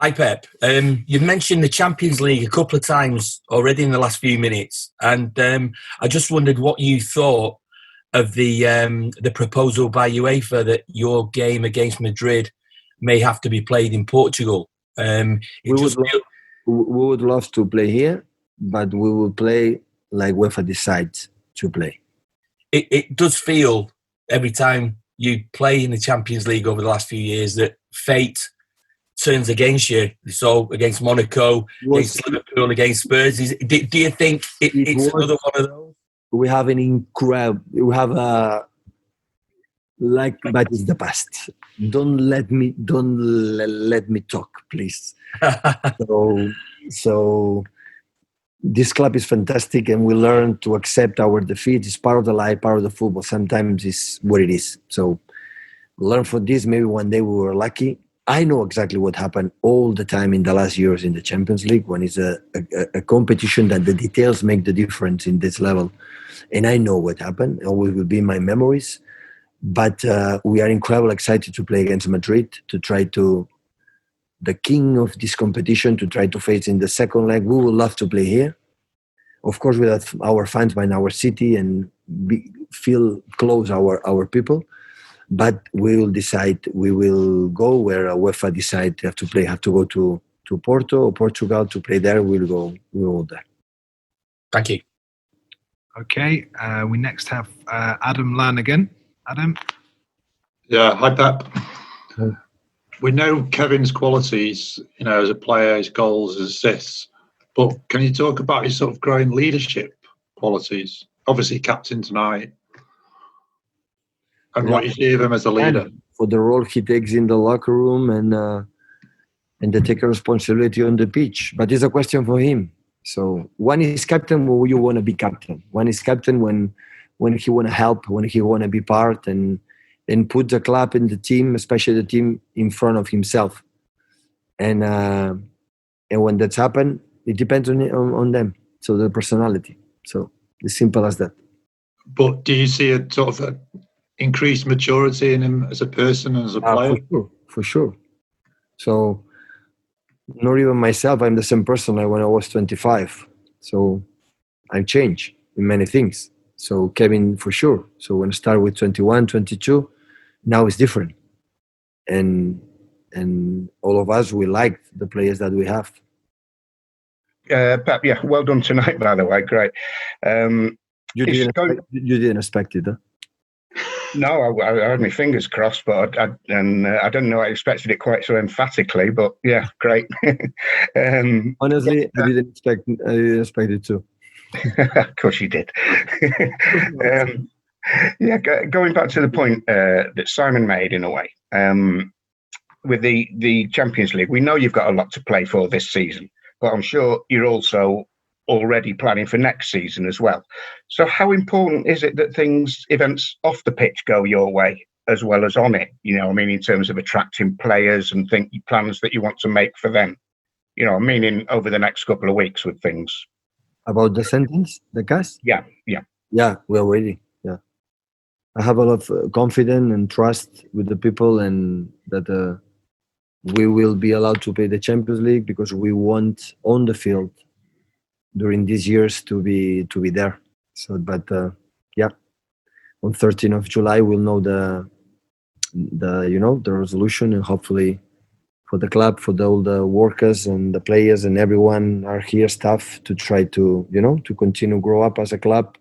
Hi, Pep. You've mentioned the Champions League a couple of times already in the last few minutes, and I just wondered what you thought of the proposal by UEFA that your game against Madrid may have to be played in Portugal. We would love to play here, but we will play like UEFA decides to play. It does feel every time you play in the Champions League over the last few years that fate turns against you. So against Monaco, against Liverpool, against Spurs. Do you think it's another one of those? We have an incredible. We have a but it's the past. Don't let me talk, please. So this club is fantastic, and we learn to accept our defeat. It's part of the life, part of the football. Sometimes it's what it is. So learn from this. Maybe one day we were lucky. I know exactly what happened all the time in the last years in the Champions League when it's a competition that the details make the difference in this level. And I know what happened. It always will be in my memories. But we are incredibly excited to play against Madrid, to try to, the king of this competition, to try to face in the second leg. We would love to play here. Of course, with our fans in our city and feel close our people. But we will decide, we will go where UEFA decide have to play, have to go to Porto or Portugal to play there. We'll go there. Thank you. Okay, we next have Adam Lan again. Adam? Yeah, hi Pep. Hi. We know Kevin's qualities, as a player, his goals, his assists, but can you talk about his sort of growing leadership qualities? Obviously captain tonight. And what you see of him as a leader. And for the role he takes in the locker room and to take a responsibility on the pitch. But it's a question for him. So one is captain when you want to be captain. One is captain when he want to help, when he want to be part and put the club and the team, especially the team, in front of himself. And when that's happened, it depends on them. So the personality. So it's simple as that. But do you see a sort of increased maturity in him as a person and as a player? For sure. So not even myself, I'm the same person like when I was 25. So I've changed in many things. So Kevin, for sure. So when I start with 21, 22, now it's different. And all of us, we like the players that we have. Pep, yeah, well done tonight, by the way. Great. You didn't expect it, huh? No, I had my fingers crossed, but I don't know. I expected it quite so emphatically, but yeah, great. Honestly, I didn't expect it too. Of course you did. Going back to the point that Simon made in a way, with the Champions League, we know you've got a lot to play for this season, but I'm sure you're also already planning for next season as well. So how important is it that events off the pitch go your way as well as on it? In terms of attracting players and plans that you want to make for them, over the next couple of weeks with things. About the sentence, the cast? Yeah, we're ready. Yeah, I have a lot of confidence and trust with the people, and that we will be allowed to play the Champions League because we want on the field during these years to be there. So, but on 13th of July we'll know the resolution, and hopefully for the club, for all the workers and the players and everyone are here, staff, to try to to continue grow up as a club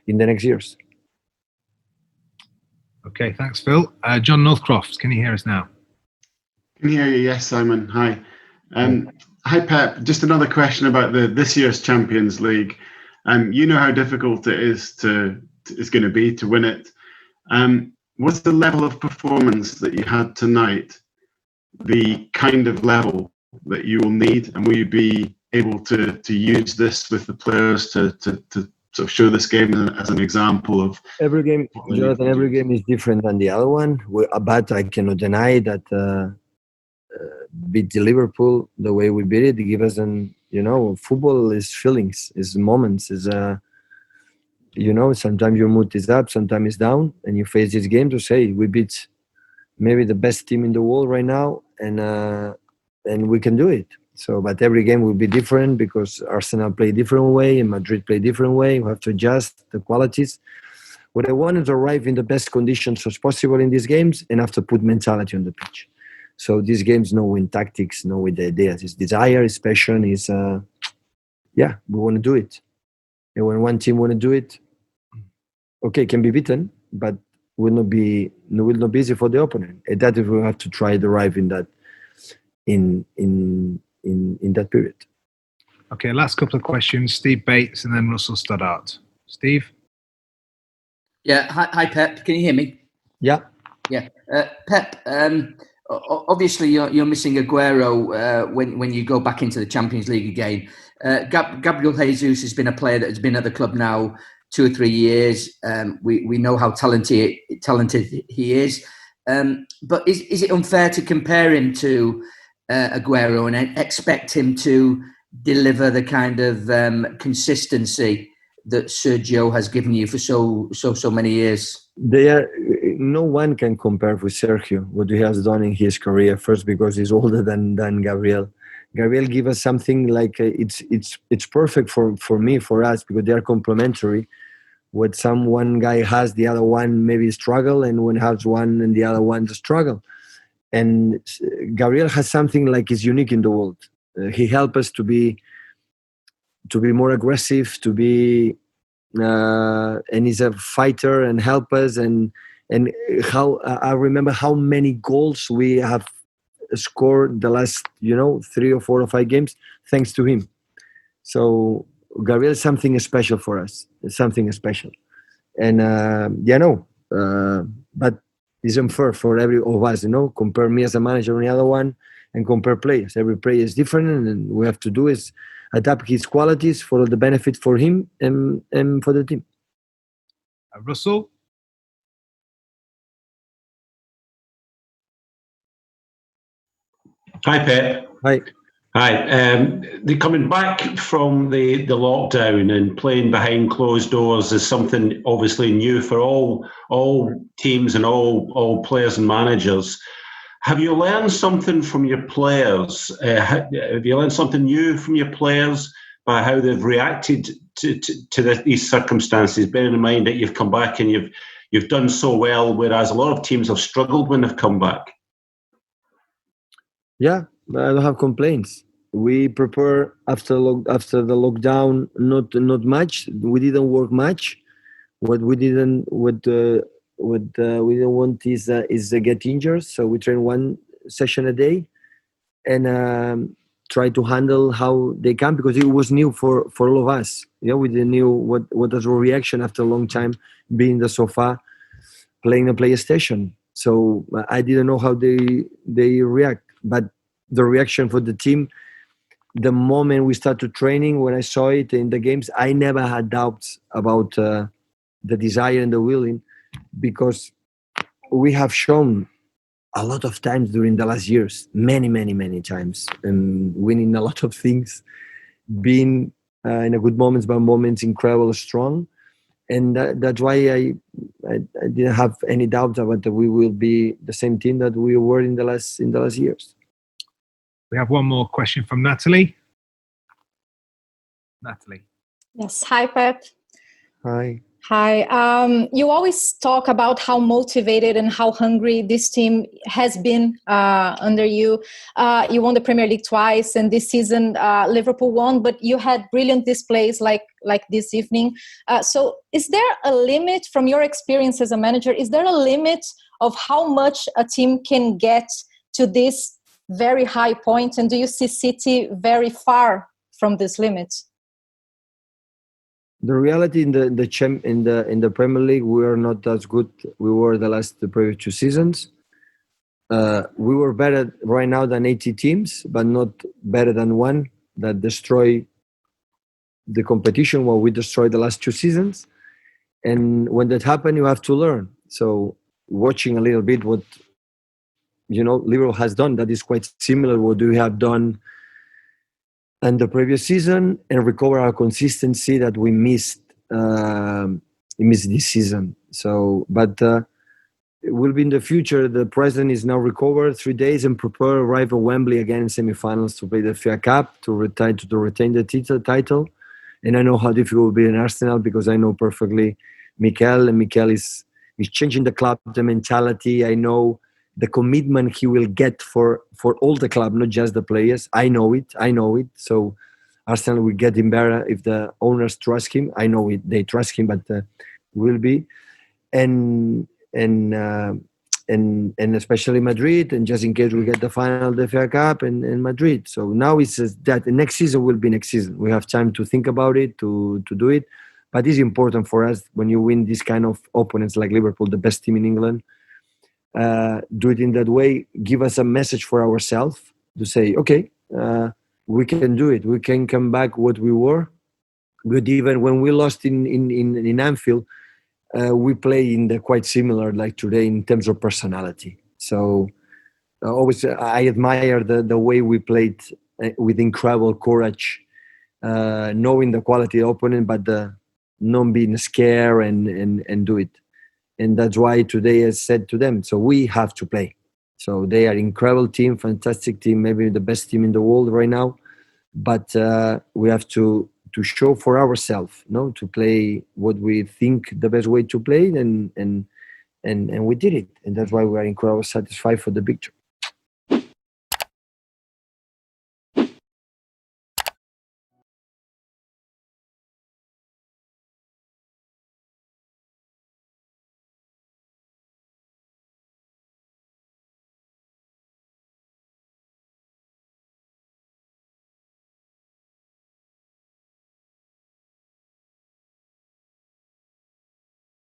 in the next years. Okay, thanks, Phil. John Northcroft, can you hear us now? Can hear you, yes, Simon. Hi. Hi, Pep. Just another question about this year's Champions League. You know how difficult it is going to be to win it. What's the level of performance that you had tonight, the kind of level that you will need, and will you be able to use this with the players to sort of show this game as an example of every game? Jonathan, every game is different than the other one. But I cannot deny that beat the Liverpool the way we beat it. They give us football is feelings, is moments, is sometimes your mood is up, sometimes it's down, and you face this game to say we beat maybe the best team in the world right now, and and we can do it. So, but every game will be different because Arsenal play a different way and Madrid play a different way. We have to adjust the qualities. What I want is to arrive in the best conditions as possible in these games and have to put mentality on the pitch. So these games, no win tactics, no with the ideas. It's desire, it's passion, we want to do it. And when one team want to do it, okay, can be beaten, but will not be easy for the opponent. And that is we have to try to arrive in that in that period. Okay, last couple of questions. Steve Bates and then Russell Stoddart. Steve? Yeah, hi Pep. Can you hear me? Yeah. Yeah. Pep, obviously you're missing Aguero when you go back into the Champions League again. Gabriel Jesus has been a player that has been at the club now 2 or 3 years. We know how talented he is. But is it unfair to compare him to Aguero and expect him to deliver the kind of consistency that Sergio has given you for so many years? No one can compare with Sergio what he has done in his career. First, because he's older than Gabriel. Gabriel give us something like it's perfect for me, for us, because they are complementary. What one guy has, the other one maybe struggle, and one has one and the other one struggle. And Gabriel has something like is unique in the world. He helps us to be more aggressive, to be, and he's a fighter and help us. And how I remember how many goals we have scored the last 3 or 4 or 5 games thanks to him. So Gabriel is something special for us. It's something special, and but it's unfair for every of us. Compare me as a manager and the other one, and compare players. Every player is different, and we have to do is adapt his qualities for the benefit for him and for the team. Russell? Hi, Pep. Hi. They're coming back from the lockdown, and playing behind closed doors is something obviously new for all teams and all players and managers. Have you learned something from your players? Have you learned something new from your players by how they've reacted to these circumstances, bearing in mind that you've come back and you've done so well, whereas a lot of teams have struggled when they've come back? Yeah, I don't have complaints. We prepare after the lockdown, not much. We didn't work much. What we didn't want is get injured. So we train 1 session a day, and try to handle how they can, because it was new for all of us. We didn't know what was our reaction after a long time being in the sofa playing the PlayStation. So I didn't know how they react. But the reaction for the team, the moment we started training, when I saw it in the games, I never had doubts about the desire and the willing, because we have shown a lot of times during the last years, many times, and winning a lot of things, being in a good moments, but moments incredible, strong. And that's why I didn't have any doubt about that we will be the same team that we were in the last years. We have one more question from Natalie. Natalie. Yes. Hi, Pep. Hi. Hi. You always talk about how motivated and how hungry this team has been under you. You won the Premier League twice, and this season Liverpool won, but you had brilliant displays like this evening. So is there a limit, from your experience as a manager, is there a limit of how much a team can get to this very high point? And do you see City very far from this limit? The reality in the Premier League, we are not as good. We were the previous 2 seasons. We were better right now than 80 teams, but not better than one that destroy the competition. What we destroyed the last 2 seasons, and when that happens, you have to learn. So watching a little bit what Liverpool has done, that is quite similar what we have done in the previous season, and recover our consistency that we missed this season. So, but it will be in the future. The president is now recovered 3 days and arrive at Wembley again in semi-finals to play the FA Cup to retain the title. And I know how difficult it will be in Arsenal because I know perfectly Mikel, and Mikel is changing the club, the mentality. I know the commitment he will get for all the club, not just the players. I know it. So Arsenal will get him better if the owners trust him. I know it. They trust him, but will be. And especially Madrid, and just in case we get the final of the FA Cup and Madrid. So now it's that the next season will be next season. We have time to think about it, to do it. But it's important for us when you win this kind of opponents like Liverpool, the best team in England, do it in that way, give us a message for ourselves to say, okay, we can do it. We can come back what we were. But even when we lost in Anfield, we play in the quite similar like today in terms of personality. So always I admire the way we played with incredible courage, knowing the quality of the opponent, but not being scared and do it. And that's why today I said to them, so we have to play. So they are incredible team, fantastic team, maybe the best team in the world right now. But we have to show for ourselves, to play what we think the best way to play, and we did it. And that's why we are incredibly satisfied for the victory.